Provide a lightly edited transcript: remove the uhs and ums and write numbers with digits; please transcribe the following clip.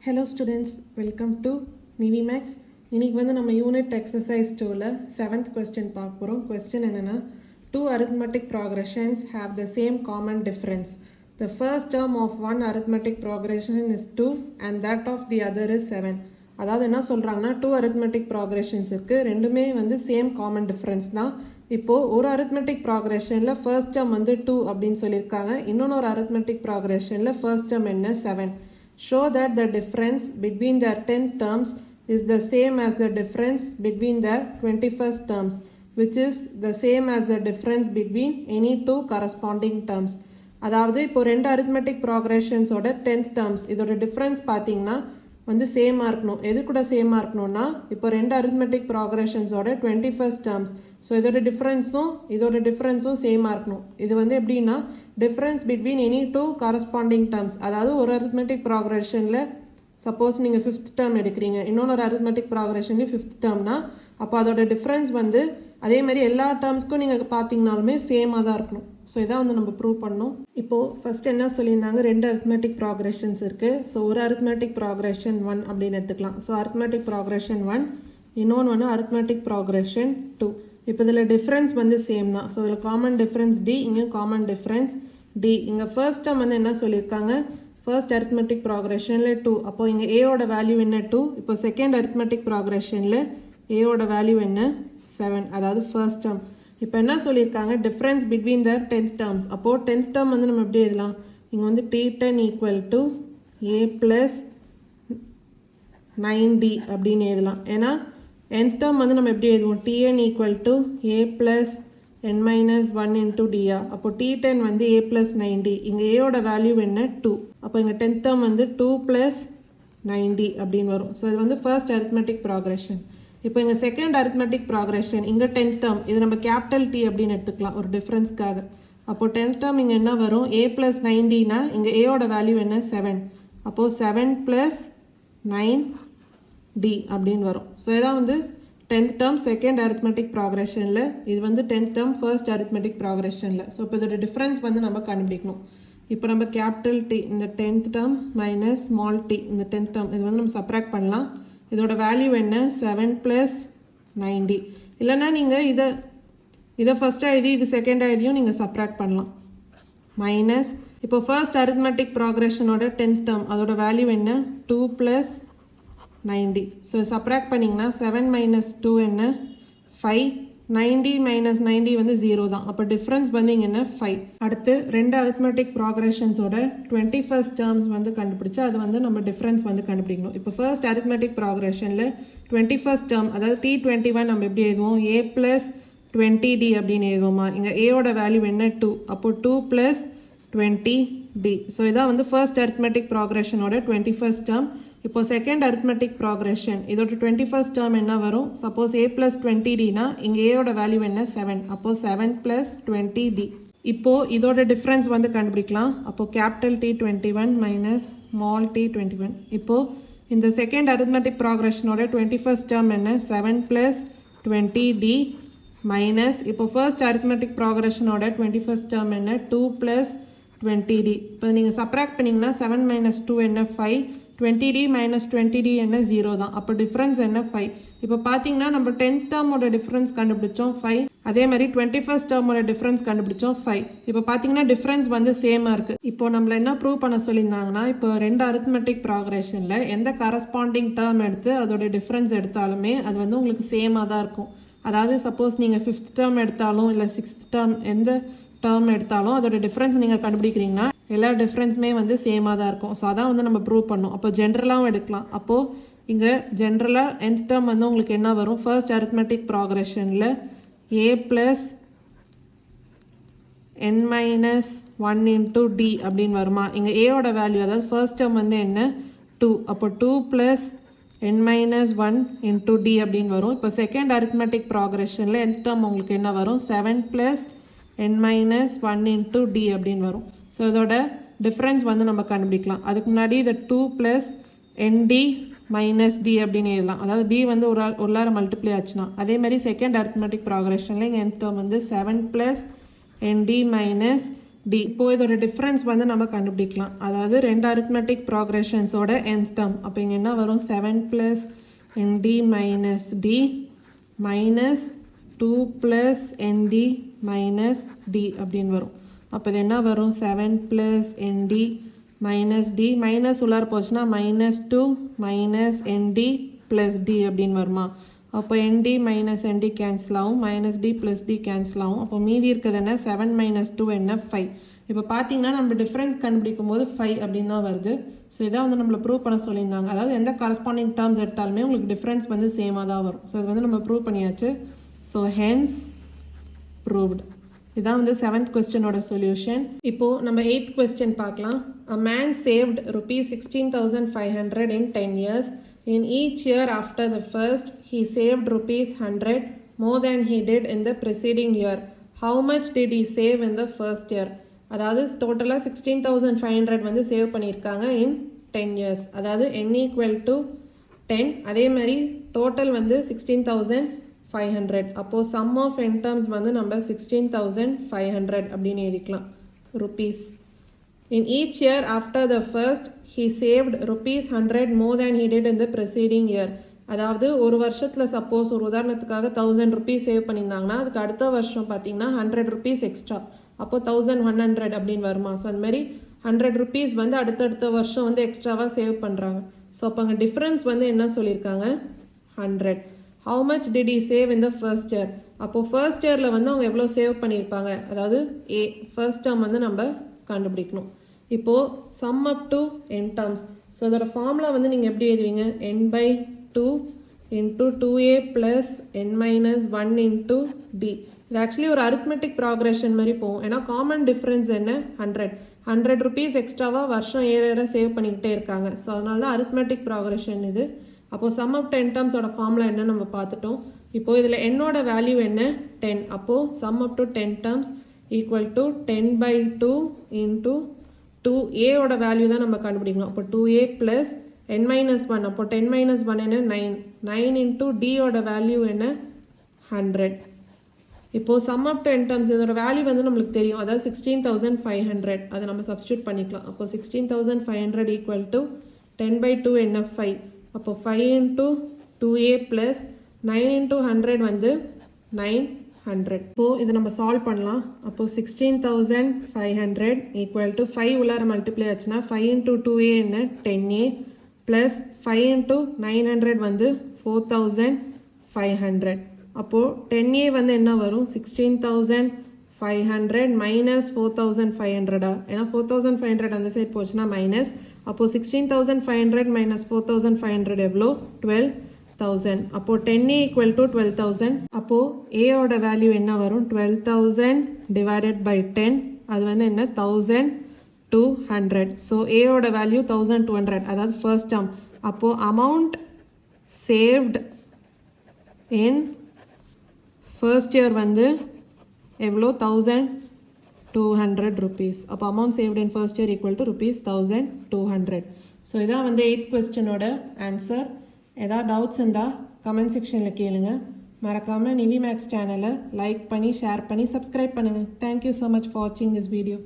Hello students, welcome to Nivemaths. இன்னைக்கு வந்து நம்ம யூனிட் எக்ஸசைஸ் 2ல 7th question பார்க்க போறோம். Question என்னன்னா, two arithmetic progressions have the same common difference. The first term of one arithmetic progression is 2 and that of the other is 7. அதாவது என்ன சொல்றாங்கன்னா, two arithmetic progressions இருக்கு, ரெண்டுமே வந்து same common difference தான். இப்போ ஒரு arithmetic progressionல first term வந்து 2 அப்படின்னு சொல்லியிருக்காங்க, இன்னொரு arithmetic progressionல first term என்ன 7. Show that the difference between their 10th terms is the same as the difference between their 21st terms, which is the same as the difference between any two corresponding terms. அதாவது இப்போ ரெண்டு arithmetic progressions ஓட 10th terms இதோட difference பார்த்தீங்கன்னா வந்து சேமாக இருக்கணும். எது கூட சேமாக இருக்கணும்னா, இப்போ ரெண்டு arithmetic progressions ஓட 21st terms, ஸோ இதோட டிஃப்ரென்ஸும் சேமாக இருக்கணும். இது வந்து எப்படின்னா, difference between any two corresponding terms. அதாவது ஒரு arithmetic progressionல சப்போஸ் நீங்கள் 5th term எடுக்கிறீங்க, இன்னொரு arithmetic progressionலேயும் 5th termனா, அப்போ அதோட டிஃப்ரென்ஸ் வந்து அதே மாதிரி எல்லா டேர்ம்ஸ்க்கும் நீங்கள் பார்த்தீங்கனாலுமே சேமாக தான் இருக்கணும். ஸோ இதான் வந்து நம்ம ப்ரூவ் பண்ணோம். இப்போது ஃபஸ்ட் என்ன சொல்லியிருந்தாங்க, ரெண்டு arithmetic progressions இருக்குது. ஸோ ஒரு arithmetic progression 1 அப்படின்னு எடுத்துக்கலாம். ஸோ arithmetic progression 1, இன்னொன்று வந்து arithmetic progression 2. இப்போ இதில் டிஃப்ரென்ஸ் வந்து சேம் தான். ஸோ இதில் காமன் டிஃப்ரென்ஸ் டி, இங்கே காமன் டிஃப்ரென்ஸ் டி. இங்கே ஃபர்ஸ்ட் டேர்ம் வந்து என்ன சொல்லியிருக்காங்க, ஃபர்ஸ்ட் arithmetic progressionல 2. அப்போது இங்கே ஏயோட வேல்யூ என்ன 2. இப்போ செகண்ட் arithmetic progressionல ஏயோட வேல்யூ என்ன 7, அதாவது ஃபர்ஸ்ட் டேர்ம். இப்போ என்ன சொல்லியிருக்காங்க, difference between the 10th terms. அப்போது 10th term வந்து நம்ம எப்படி எழுதலாம், இங்கே வந்து T10 equal to a plus 9D அப்படின்னு எழுதலாம். ஏன்னா nth term வந்து நம்ம எப்படி எழுதுவோம், Tn equal to a plus n minus 1 into d. அப்போ T10 வந்து ஏ ப்ளஸ் 9D. இங்கே ஏயோட வேல்யூ என்ன 2. அப்போ இங்கே 10th term வந்து 2 ப்ளஸ் 9D அப்படின்னு வரும். ஸோ இது வந்து ஃபர்ஸ்ட் arithmetic progression. இப்போ இங்கே செகண்ட் arithmetic progression, இங்கே 10th term, இது நம்ம கேபிட்டல் T அப்படின்னு எடுத்துக்கலாம் ஒரு டிஃப்ரென்ஸ்க்காக. அப்போது 10th term இங்கே என்ன வரும், ஏ ப்ளஸ் 9Dனா இங்கே ஏயோட வேல்யூ என்ன 7. அப்போது 7 ப்ளஸ் 9D அப்படின்னு வரும். ஸோ இதான் வந்து 10th term செகண்ட் arithmetic progressionல, இது வந்து 10th term ஃபர்ஸ்ட் arithmetic progressionல. ஸோ இப்போ இதோட டிஃப்ரென்ஸ் வந்து நம்ம கண்டுபிடிக்கணும். இப்போ நம்ம கேபிட்டல் T இந்த 10th term minus small t இந்த 10th term, இது வந்து நம்ம சப்ராக்ட் பண்ணலாம். இதோட வேல்யூ என்ன 7 ப்ளஸ் 9D. இல்லைன்னா நீங்கள் இதை ஃபர்ஸ்ட்டாக எழுதி இது செகண்டாக எழுதியும் நீங்கள் சப்ராக்ட் பண்ணலாம். மைனஸ் இப்போ ஃபர்ஸ்ட் arithmetic progressionோட 10th term அதோட வேல்யூ என்ன 2 ப்ளஸ் 9D. ஸோ சப்ராக்ட் பண்ணிங்கன்னா 7 மைனஸ் 2 என்ன 5, 9D மைனஸ் 9D வந்து 0 தான். அப்போ டிஃப்ரென்ஸ் வந்து இங்கே என்ன 5. அடுத்து ரெண்டு arithmetic progressionsோட 21st terms வந்து கண்டுபிடிச்சா அது வந்து நம்ம டிஃப்ரென்ஸ் வந்து கண்டுபிடிக்கணும். இப்போ ஃபர்ஸ்ட் arithmetic progressionல 21st term அதாவது T21 நம்ம எப்படி எழுதுவோம், ஏ ப்ளஸ் 20D அப்படின்னு எழுதுவோமா. இங்கே ஏயோட வேல்யூ என்ன 2. அப்போ 2 ப்ளஸ் 20D. ஸோ இதான் வந்து ஃபர்ஸ்ட் arithmetic progressionோட 21st term. இப்போ செகண்ட் arithmetic progression இதோட 21st term என்ன வரும், சப்போஸ் ஏ ப்ளஸ் 20Dனா இங்கே ஏயோட வேல்யூ என்ன 7. அப்போது 7 ப்ளஸ் 20D. இப்போது இதோட டிஃப்ரென்ஸ் வந்து கண்டுபிடிக்கலாம். அப்போது capital T21 minus small t21. இப்போது இந்த செகண்ட் arithmetic progressionோட 21st term என்ன 7 ப்ளஸ் 20D மைனஸ் இப்போ ஃபர்ஸ்ட் arithmetic progressionோட 21st term என்ன 2 ப்ளஸ் 20D. இப்போ நீங்கள் சப்ராக்ட் பண்ணிங்கன்னா 7 மைனஸ் 2 என்ன 5, 20D மைனஸ் 20D என்ன 0 தான். அப்போ டிஃப்ரென்ஸ் என்ன 5. இப்போ பார்த்தீங்கன்னா நம்ம 10th termோட டிஃப்ரென்ஸ் கண்டுபிடிச்சோம் 5, அதே மாதிரி 21st termோட டிஃப்ரென்ஸ் கண்டுபிடிச்சோம் 5. இப்போ பார்த்தீங்கன்னா டிஃப்ரென்ஸ் வந்து சேமாக இருக்குது. இப்போ நம்மளை என்ன ப்ரூவ் பண்ண சொல்லியிருந்தாங்கன்னா, இப்போ ரெண்டு arithmetic progressionல எந்த கரஸ்பாண்டிங் டேர்ம் எடுத்து அதோட டிஃப்ரென்ஸ் எடுத்தாலுமே அது வந்து உங்களுக்கு சேமாக தான் இருக்கும். அதாவது சப்போஸ் நீங்கள் 5th term எடுத்தாலும் இல்லை 6th term எந்த டேர்ம் எடுத்தாலும் அதோட டிஃப்ரென்ஸ் நீங்கள் கண்டுபிடிக்கிறீங்கன்னா எல்லா டிஃப்ரென்ஸுமே வந்து சேமாக தான் இருக்கும். ஸோ அதான் வந்து நம்ம ப்ரூவ் பண்ணோம். அப்போ ஜென்ரலாகவும் எடுக்கலாம். அப்போது இங்கே ஜென்ரலாக nth term வந்து உங்களுக்கு என்ன வரும், ஃபர்ஸ்ட் arithmetic progressionல a plus n minus 1 into d அப்படின்னு வருமா. இங்கே ஏயோட வேல்யூ அதாவது ஃபர்ஸ்ட் term வந்து என்ன 2. அப்போ 2 plus n minus 1 into d அப்படின்னு வரும். இப்போ செகண்ட் arithmetic progressionல nth term உங்களுக்கு என்ன வரும் 7 plus n minus 1 into d அப்படின்னு வரும். ஸோ இதோட டிஃப்ரென்ஸ் வந்து நம்ம கண்டுபிடிக்கலாம். அதுக்கு முன்னாடி இதை 2 ப்ளஸ் ND மைனஸ் டி அப்படின்னு எழுதலாம். அதாவது டி வந்து ஒரு மல்டிப்ளை ஆச்சுன்னா. அதே மாதிரி செகண்ட் arithmetic progressionல இங்கே nth term வந்து 7 ப்ளஸ் ND மைனஸ் டி. இப்போ இதோட டிஃப்ரென்ஸ் வந்து நம்ம கண்டுபிடிக்கலாம். அதாவது ரெண்டு அரித்மெட்டிக் ப்ராக்ரெஷன்ஸோட nth டேர்ம். அப்போ இங்கே என்ன வரும் 7 + nd - d minus 2 + nd - d அப்படின்னு வரும். அப்போ இது என்ன வரும் 7 + nd - d மைனஸ் உள்ளார போச்சுன்னா -2 - nd + d அப்படின்னு வருமா. அப்போ nd - nd கேன்சல் ஆகும், -d + d கேன்சல் ஆகும். அப்போ மீதி இருக்கிறது என்ன 7 - 2 என்ன 5. இப்போ பார்த்தீங்கன்னா நம்ம டிஃப்ரென்ஸ் கண்டுபிடிக்கும் போது 5 அப்படின்னு தான் வருது. ஸோ இதான் வந்து நம்மளை ப்ரூவ் பண்ண சொல்லியிருந்தாங்க. அதாவது எந்த கரஸ்பாண்டிங் டேர்ம்ஸ் எடுத்தாலுமே உங்களுக்கு டிஃப்ரென்ஸ் வந்து சேமாக தான் வரும். ஸோ இது வந்து நம்ம ப்ரூவ் பண்ணியாச்சு. So hence proved. இதான் வந்து 7th கொஸ்டினோட சொல்யூஷன். இப்போது நம்ம 8th கொஸ்டின் பார்க்கலாம். A man saved ₹16,500 in 10 years. In each year after the first, he saved ₹100 more than he did in the preceding year. How much did he save in the first year? அதாவது டோட்டலாக 16,500 வந்து save பண்ணியிருக்காங்க in 10 years. அதாவது n = 10. அதே மாதிரி total வந்து 16,500. அப்போது sum of n terms வந்து நம்ம 16,500 அப்படின்னு எழுதிக்கலாம். rupees. In each year after the first, he saved ₹100 more than he did in the preceding year. அதாவது ஒரு வருஷத்தில் சப்போஸ் ஒரு உதாரணத்துக்காக ₹1000 சேவ் பண்ணியிருந்தாங்கன்னா அதுக்கு அடுத்த வருஷம் பார்த்தீங்கன்னா ₹100 எக்ஸ்ட்ரா. அப்போது 1100 அப்படின்னு வருமா. ஸோ அந்த மாதிரி ₹100 வந்து அடுத்தடுத்த வருஷம் வந்து எக்ஸ்ட்ராவாக சேவ் பண்ணுறாங்க. ஸோ அப்போ அங்கே டிஃப்ரென்ஸ் வந்து என்ன சொல்லியிருக்காங்க 100. How much did he save in the first year? அப்போது ஃபர்ஸ்ட் இயரில் வந்து அவங்க எவ்வளோ சேவ் பண்ணியிருப்பாங்க, அதாவது ஃபர்ஸ்ட் டேர்ம் வந்து நம்ம கண்டுபிடிக்கணும். இப்போது sum up to n terms. So அதோட ஃபார்முலா வந்து நீங்கள் எப்படி எழுதுவீங்க n/2 into 2a plus n minus 1 into d. இது ஆக்சுவலி ஒரு அரித்மெட்டிக் ப்ராக்ரெஷன் மாதிரி போகும். ஏன்னா காமன் டிஃப்ரென்ஸ் என்ன 100 எக்ஸ்ட்ராவாக வருஷம் ஏற சேவ் பண்ணிக்கிட்டே இருக்காங்க. ஸோ அதனால தான் அரித்மெட்டிக் ப்ராக்ரெஷன் இது. அப்போது sum up to n termsோட ஃபார்முலா என்ன நம்ம பார்த்துட்டோம். இப்போது இதில் என்னோட வேல்யூ என்ன 10. அப்போது sum up to 10 terms equal to 10/2 into 2a ஓட வேல்யூ தான் நம்ம கண்டுபிடிக்கணும். அப்போ 2a plus n minus 1. அப்போ 10 minus 1 என்ன 9. 9 into d ஓட வேல்யூ என்ன 100. இப்போது sum up to n terms இதோட வேல்யூ வந்து நம்மளுக்கு தெரியும், அதாவது 16,500. அதை நம்ம சப்ஸ்டியூட் பண்ணிக்கலாம். அப்போ 16,500 equal to 10/2 என்ன 5. அப்போ 5 into 2a plus 9 into 100 வந்து 900. இப்போது இதை நம்ம சால்வ் பண்ணலாம். அப்போது 16,500 equal to 5 உள்ளார மல்டிப்ளை ஆச்சுன்னா 5 into 2a என்ன 10a plus 5 into 900 வந்து 4,500. அப்போது 10a வந்து என்ன வரும் 16,500 minus 4,500. ஏன்னா 4,500 அந்த சைட் போச்சுன்னா மைனஸ். அப்போது 16,500 minus 4,500 எவ்வளோ 12,000. அப்போது 10a equal to 12,000. அப்போது a ஓட வேல்யூ என்ன வரும் 12,000 divided by 10. அது வந்து என்ன 1,200. ஸோ a ஓட வேல்யூ 1,200, அதாவது ஃபர்ஸ்ட் டேர்ம். அப்போது amount saved in first year வந்து எவ்வளோ 1,200 rupees. அப்போ amount saved in first year equal to ₹1,200. So இதான் வந்து 8th கொஸ்டினோட ஆன்சர். ஏதாவது டவுட்ஸ் இருந்தால் கமெண்ட் செக்ஷனில் கேளுங்க. மறக்காமல் நிவிமேக்ஸ் சேனலை லைக் பண்ணி ஷேர் பண்ணி சப்ஸ்கிரைப் பண்ணுங்கள். தேங்க்யூ ஸோ மச் ஃபார் வாட்சிங் திஸ் வீடியோ.